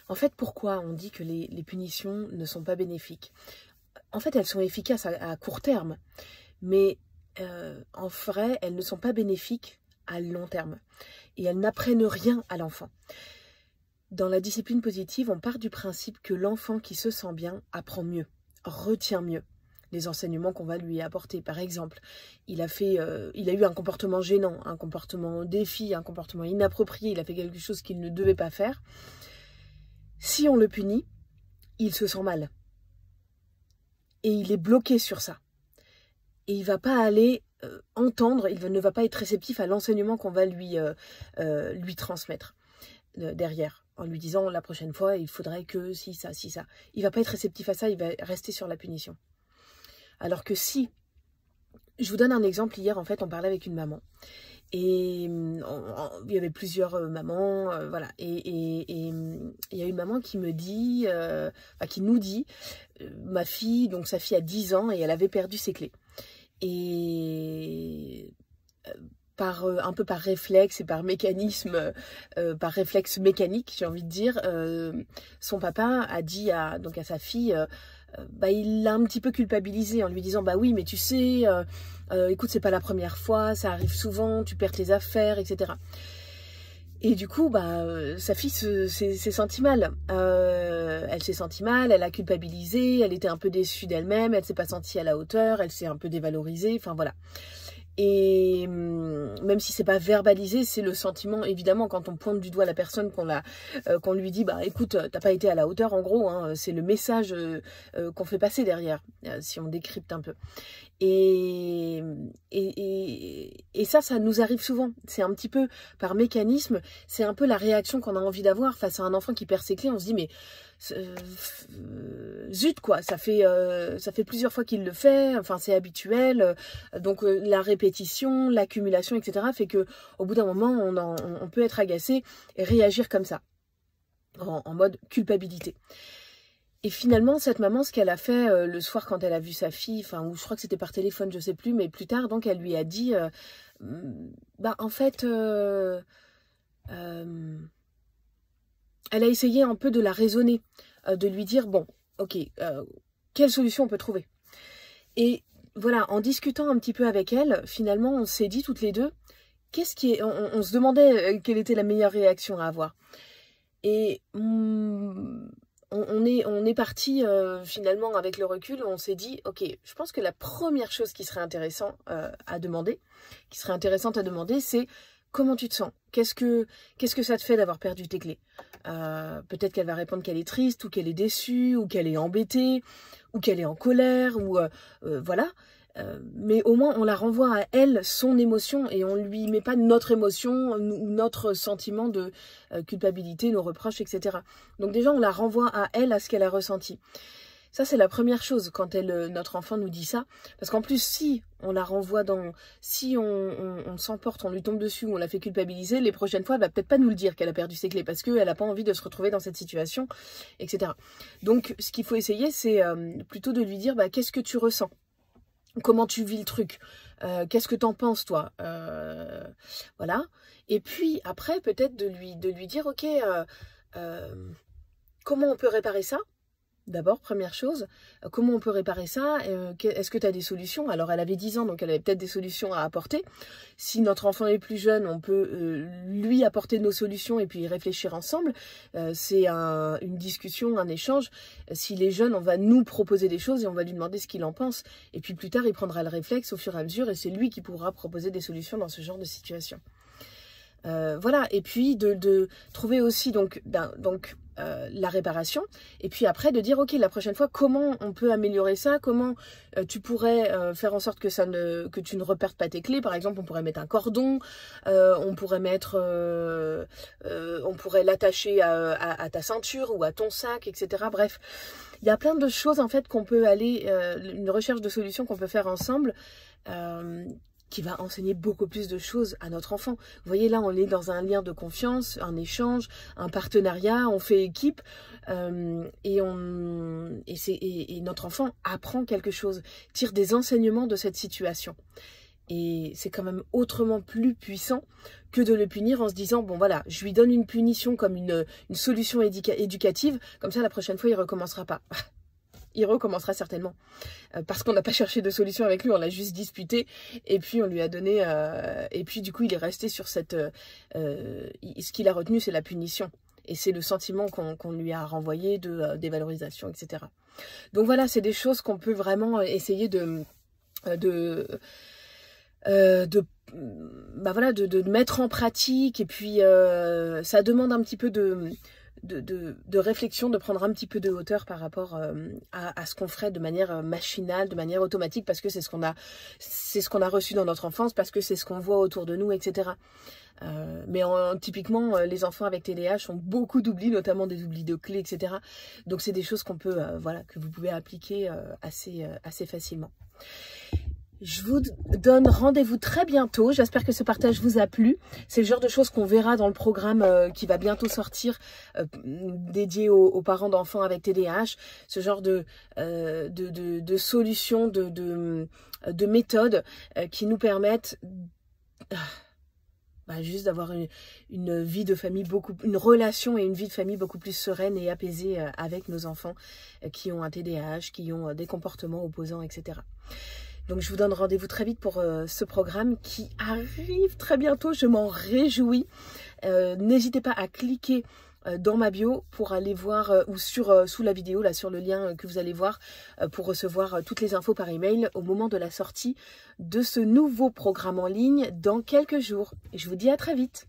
En fait, pourquoi on dit que les punitions ne sont pas bénéfiques? En fait, elles sont efficaces à court terme, mais en vrai, elles ne sont pas bénéfiques à long terme. Et elles n'apprennent rien à l'enfant. Dans la discipline positive, on part du principe que l'enfant qui se sent bien apprend mieux, retient mieux les enseignements qu'on va lui apporter. Par exemple, il a eu un comportement gênant, un comportement défi, un comportement inapproprié, il a fait quelque chose qu'il ne devait pas faire. Si on le punit, il se sent mal. Et il est bloqué sur ça. Et il ne va pas aller entendre, il ne va pas être réceptif à l'enseignement qu'on va lui transmettre derrière, en lui disant la prochaine fois, il faudrait que si ça. Il ne va pas être réceptif à ça, il va rester sur la punition. Alors que si, je vous donne un exemple, hier en fait on parlait avec une maman. Et il y avait plusieurs mamans, voilà. Et il y a une maman qui me dit, qui nous dit, ma fille, donc sa fille a 10 ans et elle avait perdu ses clés. Et un peu par réflexe et par mécanisme, par réflexe mécanique, j'ai envie de dire, son papa a dit à sa fille, il l'a un petit peu culpabilisé en lui disant bah oui mais tu sais écoute c'est pas la première fois, ça arrive souvent, tu perds tes affaires, etc. Et du coup sa fille s'est sentie mal, elle s'est sentie mal, elle a culpabilisé, elle était un peu déçue d'elle-même, elle s'est pas sentie à la hauteur, elle s'est un peu dévalorisée, enfin voilà. Et même si c'est pas verbalisé, c'est le sentiment, évidemment, quand on pointe du doigt la personne, qu'on lui dit, écoute, t'as pas été à la hauteur, en gros, hein, c'est le message qu'on fait passer derrière, si on décrypte un peu. Et ça nous arrive souvent. C'est un petit peu par mécanisme, c'est un peu la réaction qu'on a envie d'avoir face à un enfant qui perd ses clés. On se dit, mais zut quoi, ça fait plusieurs fois qu'il le fait, enfin c'est habituel, donc la répétition, l'accumulation, etc. fait que au bout d'un moment on peut être agacé et réagir comme ça, en mode culpabilité. Et finalement, cette maman, ce qu'elle a fait le soir quand elle a vu sa fille, ou je crois que c'était par téléphone, je sais plus, mais plus tard, donc elle lui a dit, en fait, elle a essayé un peu de la raisonner, de lui dire, bon, ok, quelle solution on peut trouver? Et voilà, en discutant un petit peu avec elle, finalement, on s'est dit toutes les deux, on se demandait quelle était la meilleure réaction à avoir. Et on est parti finalement avec le recul, on s'est dit, ok, je pense que la première chose qui serait intéressante à demander, c'est comment tu te sens? Qu'est-ce que ça te fait d'avoir perdu tes clés? Peut-être qu'elle va répondre qu'elle est triste, ou qu'elle est déçue, ou qu'elle est embêtée, ou qu'elle est en colère, ou voilà. Mais au moins on la renvoie à elle, son émotion, et on lui met pas notre émotion ou notre sentiment de culpabilité, nos reproches, etc. Donc déjà on la renvoie à elle, à ce qu'elle a ressenti. Ça c'est la première chose quand notre enfant nous dit ça, parce qu'en plus si on la renvoie si on s'emporte, on lui tombe dessus, ou on la fait culpabiliser, les prochaines fois elle va peut-être pas nous le dire qu'elle a perdu ses clés, parce qu'elle n'a pas envie de se retrouver dans cette situation, etc. Donc ce qu'il faut essayer, c'est plutôt de lui dire qu'est-ce que tu ressens? Comment tu vis le truc? Qu'est-ce que t'en penses, toi? Voilà. Et puis, après, peut-être de lui dire, ok, comment on peut réparer ça? D'abord, première chose, comment on peut réparer ça? Est-ce que tu as des solutions? Alors, elle avait 10 ans, donc elle avait peut-être des solutions à apporter. Si notre enfant est plus jeune, on peut lui apporter nos solutions et puis y réfléchir ensemble. C'est une discussion, un échange. S'il est jeune, on va nous proposer des choses et on va lui demander ce qu'il en pense. Et puis plus tard, il prendra le réflexe au fur et à mesure et c'est lui qui pourra proposer des solutions dans ce genre de situation. Voilà, et puis de trouver aussi la réparation, et puis après de dire ok, la prochaine fois comment on peut améliorer ça, comment tu pourrais faire en sorte que tu ne reperdes pas tes clés. Par exemple, on pourrait mettre un cordon, on pourrait l'attacher à ta ceinture ou à ton sac, etc. Bref, il y a plein de choses en fait qu'on peut aller, une recherche de solutions qu'on peut faire ensemble, qui va enseigner beaucoup plus de choses à notre enfant. Vous voyez, là, on est dans un lien de confiance, un échange, un partenariat, on fait équipe, et notre enfant apprend quelque chose, tire des enseignements de cette situation. Et c'est quand même autrement plus puissant que de le punir en se disant, bon voilà, je lui donne une punition comme une solution éducative, comme ça la prochaine fois il recommencera pas. Il recommencera certainement. Parce qu'on n'a pas cherché de solution avec lui, on l'a juste disputé, et puis on lui a donné, et puis du coup il est resté sur cette, ce qu'il a retenu c'est la punition. Et c'est le sentiment qu'on lui a renvoyé de dévalorisation, etc. Donc voilà, c'est des choses qu'on peut vraiment essayer de mettre en pratique. Et puis ça demande un petit peu de réflexion, de prendre un petit peu de hauteur par rapport à ce qu'on ferait de manière machinale, de manière automatique, parce que c'est ce qu'on a reçu dans notre enfance, parce que c'est ce qu'on voit autour de nous, etc. Mais typiquement, les enfants avec TDAH ont beaucoup d'oublis, notamment des oublis de clés, etc. Donc c'est des choses qu'on peut, que vous pouvez appliquer assez facilement. Je vous donne rendez-vous très bientôt. J'espère que ce partage vous a plu. C'est le genre de choses qu'on verra dans le programme qui va bientôt sortir, dédié aux parents d'enfants avec TDAH. Ce genre de solutions, de méthodes qui nous permettent juste d'avoir une vie de famille une relation et une vie de famille beaucoup plus sereine et apaisée avec nos enfants qui ont un TDAH, qui ont des comportements opposants, etc. Donc je vous donne rendez-vous très vite pour ce programme qui arrive très bientôt, je m'en réjouis. N'hésitez pas à cliquer dans ma bio pour aller voir, ou sous la vidéo, là sur le lien que vous allez voir, pour recevoir toutes les infos par email au moment de la sortie de ce nouveau programme en ligne dans quelques jours. Et je vous dis à très vite.